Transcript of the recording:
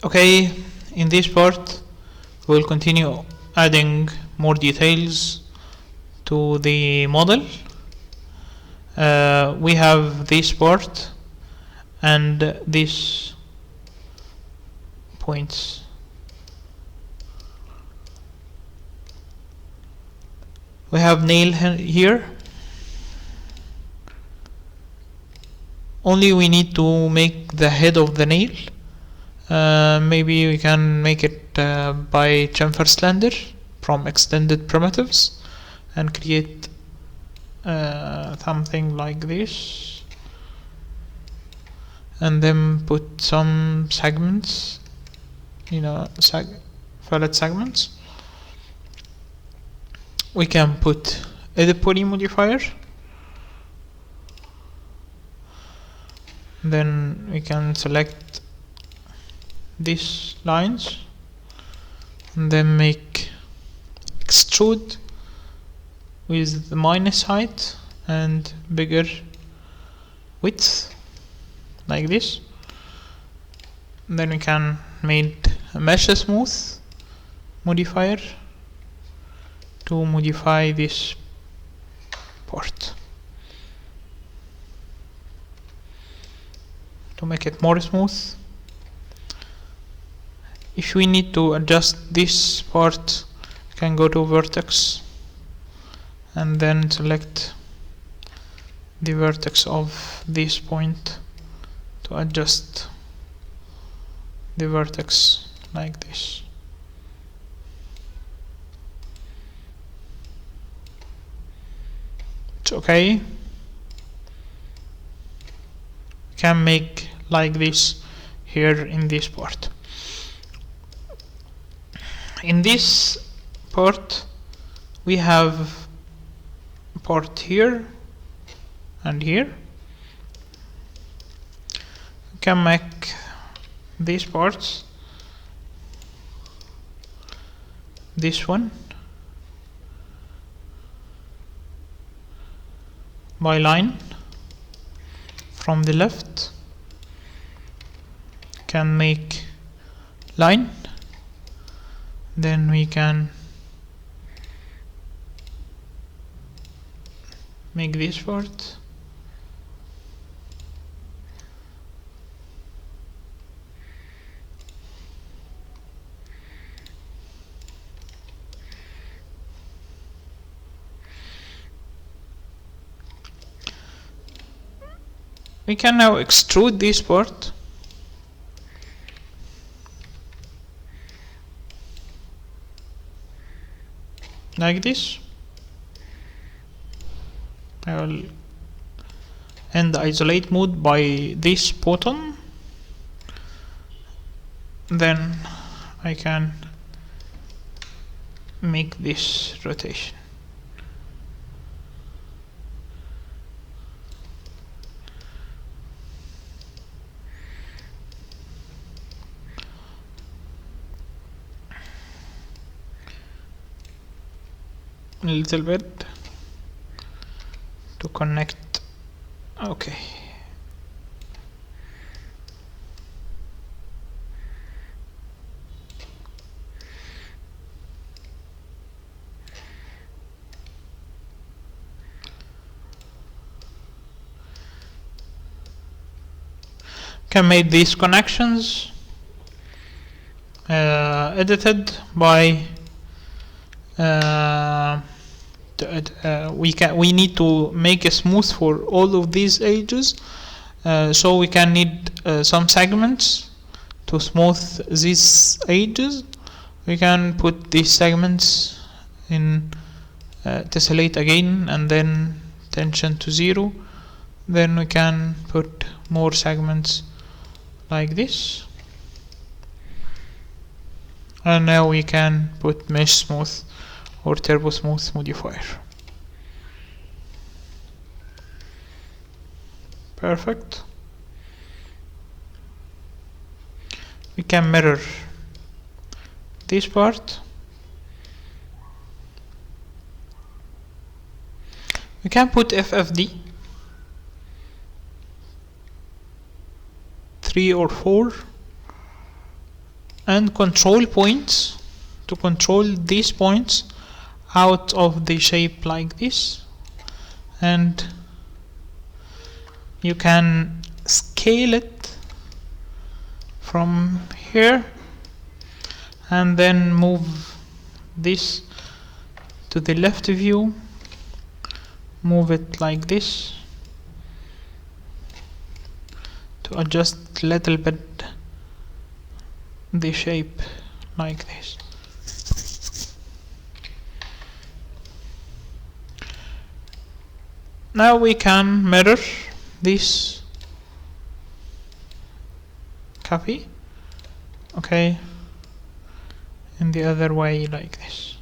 Okay, in this part we'll continue adding more details to the model. We have this part and these points. We have nail here. Only we need to make the head of the nail. Maybe we can make it by chamfer slender from extended primitives and create something like this, and then put some segments, fillet segments. We can put edit poly modifier, then we can select these lines and then make extrude with the minus height and bigger width like this. And then we can make a mesh smooth modifier to modify this part to make it more smooth. If we need to adjust this part, we can go to vertex and then select the vertex of this point to adjust the vertex like this. It's okay. We can make like this here in this part. In this part we have a part here and here. We can make these parts, this one by line from the left, can make line, then we can make this part. We can now extrude this part like this. I will end the isolate mode by this button, then I can make this rotation. A little bit to connect. Okay. Can make these connections edited by we need to make a smooth for all of these edges, so we can need some segments to smooth these edges. We can put these segments in tessellate again and then tension to 0. Then we can put more segments like this, and now we can put mesh smooth or turbo smooth modifier. Perfect. We can mirror this part. We can put FFD 3 or 4 and control points to control these points out of the shape like this, and you can scale it from here and then move this to the left view, move it like this to adjust a little bit the shape like this. Now we can mirror this copy, okay, in the other way like this.